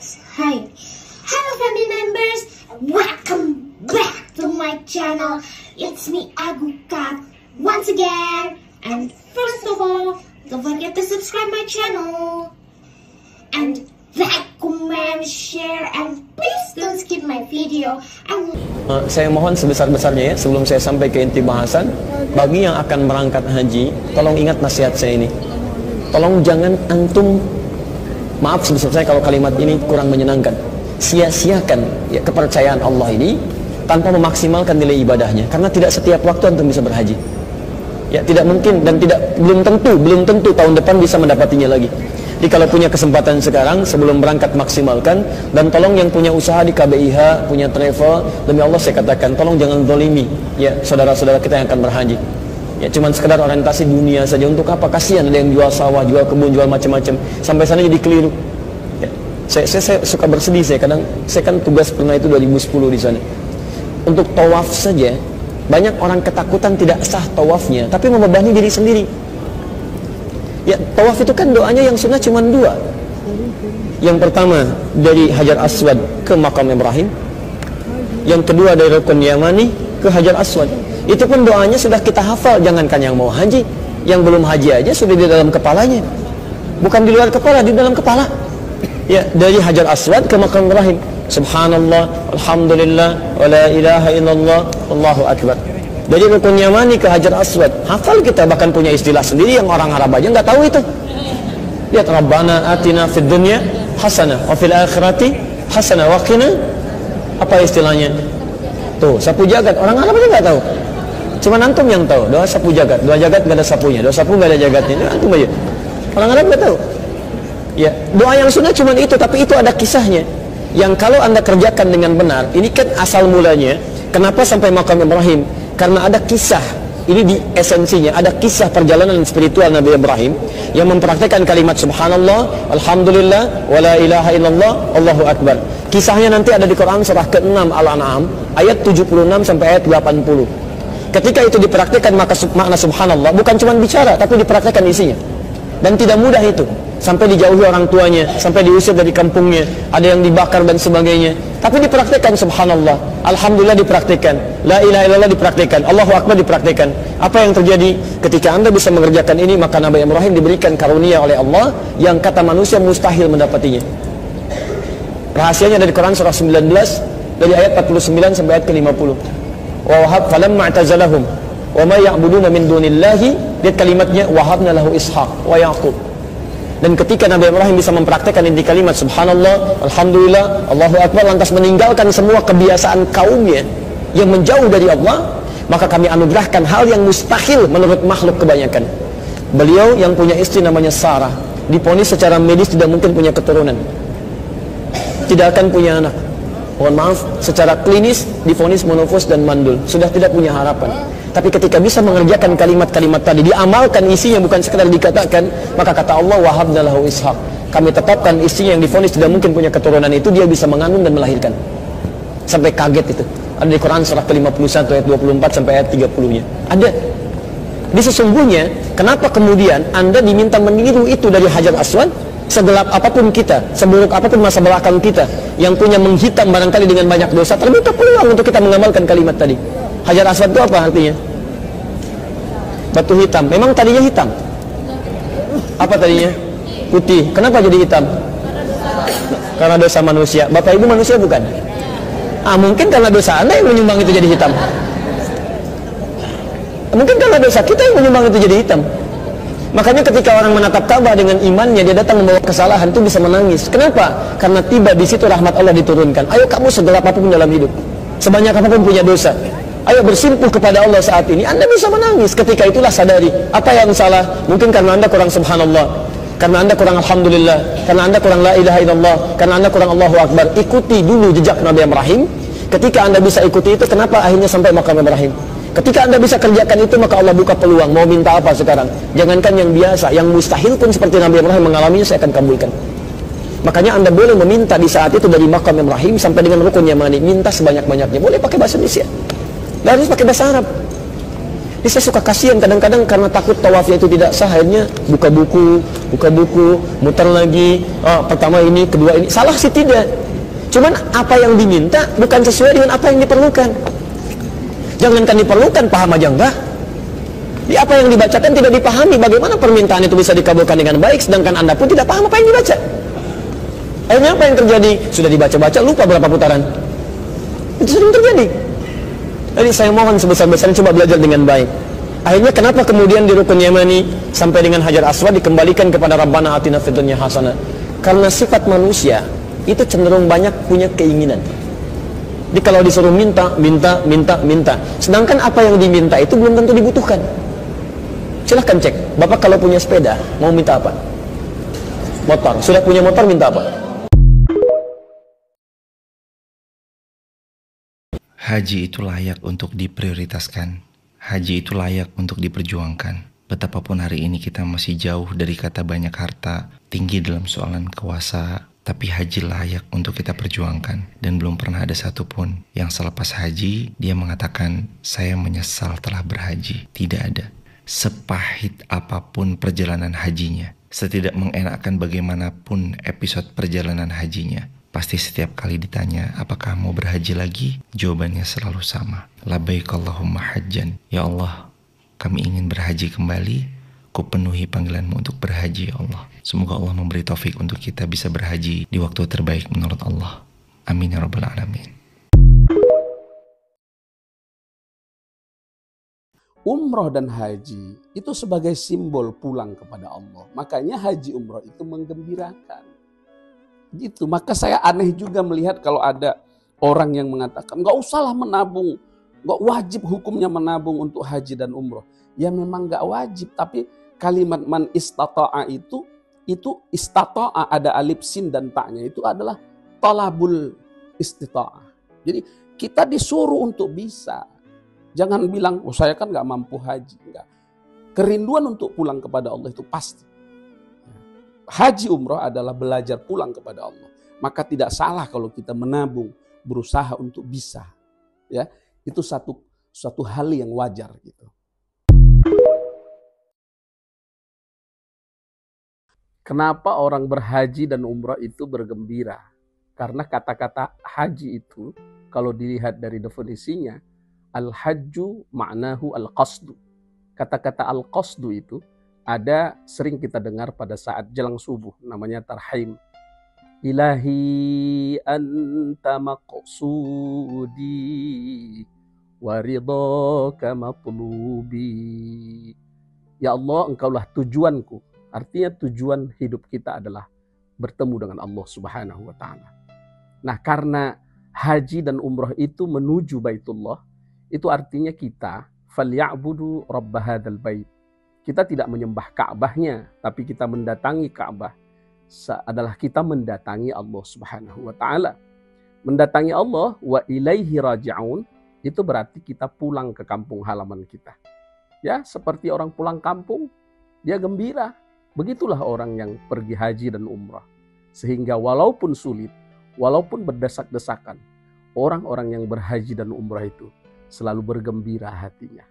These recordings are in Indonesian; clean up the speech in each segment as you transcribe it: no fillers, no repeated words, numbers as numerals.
Hi, hello family members, welcome back to my channel. It's me Agukat once again, and first of all, don't forget to subscribe my channel and like, comment, share, and please don't skip my video. Saya mohon sebesar-besarnya ya, sebelum saya sampai ke inti bahasan, bagi yang akan berangkat haji, tolong ingat nasihat saya ini. Tolong jangan antum, maaf sebesar saya kalau kalimat ini kurang menyenangkan, sia-siakan ya, kepercayaan Allah ini tanpa memaksimalkan nilai ibadahnya, karena tidak setiap waktu antum bisa berhaji. Ya, tidak mungkin dan belum tentu tahun depan bisa mendapatinya lagi. Jadi kalau punya kesempatan sekarang sebelum berangkat maksimalkan, dan tolong yang punya usaha di KBIH, punya travel, demi Allah saya katakan tolong jangan zalimi ya saudara-saudara kita yang akan berhaji. Ya cuman sekedar orientasi dunia saja, untuk apa? Kasihan ada yang jual sawah, jual kebun, jual macam-macam, sampai sana jadi keliru. Ya, saya suka bersedih, saya kan tugas pernah itu 2010 di sana. Untuk tawaf saja banyak orang ketakutan tidak sah tawafnya, tapi membebani diri sendiri. Ya, tawaf itu kan doanya yang sunnah cuma dua. Yang pertama dari Hajar Aswad ke Makam Ibrahim, yang kedua dari Rukun Yamani ke Hajar Aswad. Itu pun doanya sudah kita hafal. Jangankan yang mau haji, yang belum haji aja sudah di dalam kepalanya. Bukan di luar kepala, di dalam kepala. Ya, dari Hajar Aswad ke Makam Ibrahim, Subhanallah, Alhamdulillah, wa la ilaha illallah, Allahu Akbar. Dari Rukun Yamani ke Hajar Aswad, hafal kita, bahkan punya istilah sendiri yang orang Arab aja nggak tahu itu. Lihat, Rabbana atina fid dunya hasanah wa fil akhirati hasanah wa qina, apa istilahnya? Tuh, sapu jagat, orang Arab aja nggak tahu. Cuma antum yang tahu, doa sapu jagat. Doa jagat nggak ada sapunya, doa sapu nggak ada jagatnya. Ini antum aja. Orang Arab nggak tahu. Ya, doa yang sunnah cuma itu, tapi itu ada kisahnya. Yang kalau anda kerjakan dengan benar, ini kan asal mulanya. Kenapa sampai Makam Ibrahim? Karena ada kisah, ini di esensinya, ada kisah perjalanan spiritual Nabi Ibrahim yang mempraktikkan kalimat Subhanallah, Alhamdulillah, wa la ilaha illallah, Allahu Akbar. Kisahnya nanti ada di Quran surah ke-6 Al-An'am ayat 76 sampai ayat 80. Ketika itu dipraktikkan, maka makna Subhanallah bukan cuma bicara, tapi dipraktikkan isinya. Dan tidak mudah itu, sampai dijauhi orang tuanya, sampai diusir dari kampungnya, ada yang dibakar dan sebagainya. Tapi dipraktikkan Subhanallah, Alhamdulillah dipraktikkan, La ilaha illallah dipraktikkan, Allahu Akbar dipraktikkan. Apa yang terjadi? Ketika anda bisa mengerjakan ini, maka Nabi Ibrahim diberikan karunia oleh Allah yang kata manusia mustahil mendapatinya. Rahasianya dari Quran surah 19 dari ayat 49 sampai ayat ke-50. Wa wahab falamma i'tazalahum wa ma ya'buduna min dunillahi, lihat kalimatnya, wahabna lahu ishaq wa yaqub. Dan ketika Nabi Ibrahim bisa mempraktikkan inti kalimat Subhanallah, Alhamdulillah, Allahu Akbar, lantas meninggalkan semua kebiasaan kaumnya yang menjauh dari Allah, maka kami anugerahkan hal yang mustahil menurut makhluk kebanyakan. Beliau yang punya istri namanya Sarah, diponis secara medis tidak mungkin punya keturunan, tidak akan punya anak. Mohon maaf, secara klinis diponis monofos dan mandul, sudah tidak punya harapan. Tapi ketika bisa mengerjakan kalimat-kalimat tadi, diamalkan isinya, bukan sekedar dikatakan, maka kata Allah, wahabna lahu ishaq, kami tetapkan istrinya yang divonis tidak mungkin punya keturunan itu, dia bisa mengandung dan melahirkan. Sampai kaget itu. Ada di Quran surah ke-51 ayat 24 sampai ayat 30-nya. Ada. Di sesungguhnya, kenapa kemudian anda diminta meniru itu dari Hajar Aswad? Segelap apapun kita, seburuk apapun masa belakang kita, yang punya menghitam barangkali dengan banyak dosa, terbuka peluang untuk kita mengamalkan kalimat tadi. Hajar Aswad itu apa artinya? Batu hitam. Memang tadinya hitam. Apa tadinya? Putih. Kenapa jadi hitam? Karena dosa manusia. Bapak ibu manusia bukan? Mungkin karena dosa anda yang menyumbang itu jadi hitam. Mungkin karena dosa kita yang menyumbang itu jadi hitam. Makanya ketika orang menatap Ka'bah dengan imannya, dia datang membawa kesalahan, itu bisa menangis. Kenapa? Karena tiba di situ rahmat Allah diturunkan. Ayo kamu segelap apapun dalam hidup, sebanyak apapun punya dosa, ayo bersimpuh kepada Allah saat ini. Anda bisa menangis. Ketika itulah sadari apa yang salah. Mungkin karena anda kurang Subhanallah, karena anda kurang Alhamdulillah, karena anda kurang La ilaha illallah, karena anda kurang Allahu Akbar. Ikuti dulu jejak Nabi Ibrahim. Ketika anda bisa ikuti itu, kenapa akhirnya sampai Makam Ibrahim? Ketika anda bisa kerjakan itu, maka Allah buka peluang. Mau minta apa sekarang? Jangankan yang biasa, yang mustahil pun seperti Nabi Ibrahim mengalaminya, saya akan kabulkan. Makanya anda boleh meminta di saat itu dari Makam Ibrahim sampai dengan Rukun Yamani, minta sebanyak-banyaknya. Boleh pakai bahasa Indonesia, nggak harus pakai bahasa Arab. Jadi saya suka kasihan kadang-kadang karena takut tawafnya itu tidak sah, akhirnya buka buku, muter lagi. Oh, pertama ini, kedua ini. Salah sih tidak. Cuman apa yang diminta bukan sesuai dengan apa yang diperlukan. Jangankan diperlukan, paham aja enggak. Di apa yang dibacakan tidak dipahami. Bagaimana permintaan itu bisa dikabulkan dengan baik, sedangkan Anda pun tidak paham apa yang dibaca. Akhirnya apa yang terjadi? Sudah dibaca-baca, lupa berapa putaran. Itu sering terjadi. Jadi saya mohon sebesar-besarnya coba belajar dengan baik. Akhirnya kenapa kemudian di Rukun Yamani sampai dengan Hajar Aswad dikembalikan kepada Rabbana atina fid dunya hasanah? Karena sifat manusia itu cenderung banyak punya keinginan. Jadi kalau disuruh minta. Sedangkan apa yang diminta itu belum tentu dibutuhkan. Silahkan cek. Bapak kalau punya sepeda, mau minta apa? Motor. Sudah punya motor, minta apa? Haji itu layak untuk diprioritaskan. Haji itu layak untuk diperjuangkan. Betapapun hari ini kita masih jauh dari kata banyak harta, tinggi dalam soalan kuasa, tapi haji layak untuk kita perjuangkan. Dan belum pernah ada satupun yang selepas haji, dia mengatakan, saya menyesal telah berhaji. Tidak ada. Sepahit apapun perjalanan hajinya, setidak mengenakan bagaimanapun episode perjalanan hajinya, pasti setiap kali ditanya, apakah mau berhaji lagi? Jawabannya selalu sama. Labbaik Allahumma hajjan. Ya Allah, kami ingin berhaji kembali. Ku penuhi panggilanmu untuk berhaji, ya Allah. Semoga Allah memberi taufik untuk kita bisa berhaji di waktu terbaik menurut Allah. Amin ya rabbal alamin. Umroh dan haji itu sebagai simbol pulang kepada Allah. Makanya haji umroh itu menggembirakan. Gitu, maka saya aneh juga melihat kalau ada orang yang mengatakan nggak usahlah menabung, nggak wajib hukumnya menabung untuk haji dan umroh. Ya memang nggak wajib, tapi kalimat man istata'a itu istata'a ada alif sin dan ta'nya itu adalah talabul istita'ah. Jadi kita disuruh untuk bisa. Jangan bilang, oh saya kan nggak mampu haji. Enggak. Kerinduan untuk pulang kepada Allah itu pasti. Haji umroh adalah belajar pulang kepada Allah. Maka tidak salah kalau kita menabung, berusaha untuk bisa. Ya, itu suatu hal yang wajar gitu. Kenapa orang berhaji dan umroh itu bergembira? Karena kata-kata haji itu kalau dilihat dari definisinya, al-hajju ma'nahu al-qasdu. Kata-kata al-qasdu itu ada sering kita dengar pada saat jelang subuh, namanya tarhim. Ilahi anta maqsudi waridhaka matlubi. Ya Allah, engkaulah tujuanku. Artinya tujuan hidup kita adalah bertemu dengan Allah Subhanahu wa ta'ala. Nah, karena haji dan umroh itu menuju Baitullah, itu artinya kita falyabudu rabb hadzal bait. Kita tidak menyembah Ka'bahnya, tapi kita mendatangi Ka'bah adalah kita mendatangi Allah Subhanahu wa ta'ala. Mendatangi Allah wa ilaihi raji'un itu berarti kita pulang ke kampung halaman kita. Ya, seperti orang pulang kampung, dia gembira. Begitulah orang yang pergi haji dan umrah. Sehingga walaupun sulit, walaupun berdesak-desakan, orang-orang yang berhaji dan umrah itu selalu bergembira hatinya.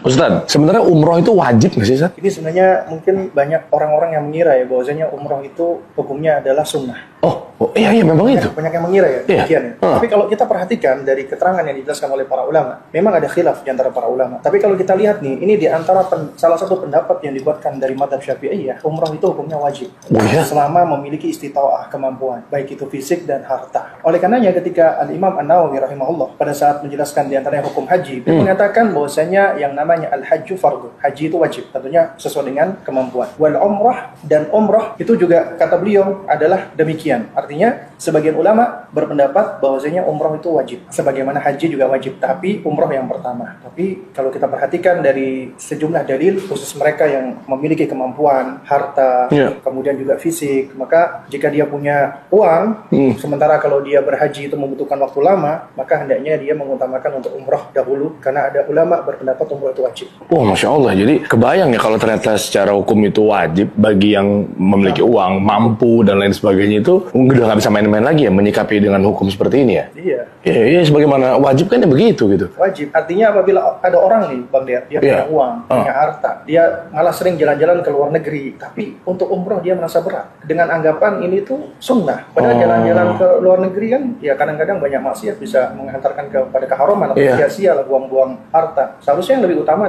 Ustaz, sebenarnya umroh itu wajib nggak sih, Ustaz? Ini sebenarnya mungkin banyak orang-orang yang mengira ya bahwasanya umroh itu hukumnya adalah sunnah. Oh iya memang itu. Banyak yang mengira ya, demikian ya. Tapi kalau kita perhatikan dari keterangan yang dijelaskan oleh para ulama, memang ada khilaf di antara para ulama. Tapi kalau kita lihat nih, ini di antara salah satu pendapat yang dibuatkan dari mazhab Syafi'iyah, umroh itu hukumnya wajib. Oh, iya? Selama memiliki istita'ah, kemampuan, baik itu fisik dan harta. Oleh karenanya ketika Al-Imam An-Nawawi rahimahullah pada saat menjelaskan di antaranya hukum haji, dia mengatakan bahwasanya yang namanya al-hajju fardhu, haji itu wajib, tentunya sesuai dengan kemampuan. Wal umrah, dan umrah itu juga kata beliau adalah demikian. Artinya sebagian ulama berpendapat bahwasanya umroh itu wajib, sebagaimana haji juga wajib, tapi umroh yang pertama. Tapi kalau kita perhatikan dari sejumlah dalil khusus mereka yang memiliki kemampuan, harta, kemudian juga fisik, maka jika dia punya uang, sementara kalau dia berhaji itu membutuhkan waktu lama, maka hendaknya dia mengutamakan untuk umroh dahulu, karena ada ulama berpendapat umroh itu wajib. Wah, Masya Allah. Jadi kebayang ya kalau ternyata secara hukum itu wajib bagi yang memiliki uang, mampu dan lain sebagainya, itu udah nggak bisa main main-main lagi ya menyikapi dengan hukum seperti ini ya. Iya. Iya, sebagaimana wajib kan ya begitu gitu. Wajib. Artinya apabila ada orang nih, Bang Der, dia punya uang, punya harta, dia malah sering jalan-jalan ke luar negeri, tapi untuk umroh dia merasa berat. Dengan anggapan ini tuh sunnah. Padahal jalan-jalan ke luar negeri kan, ya kadang-kadang banyak maksiat bisa menghantarkan kepada keharuman atau sia-sia lah buang-buang harta. Seharusnya yang lebih utama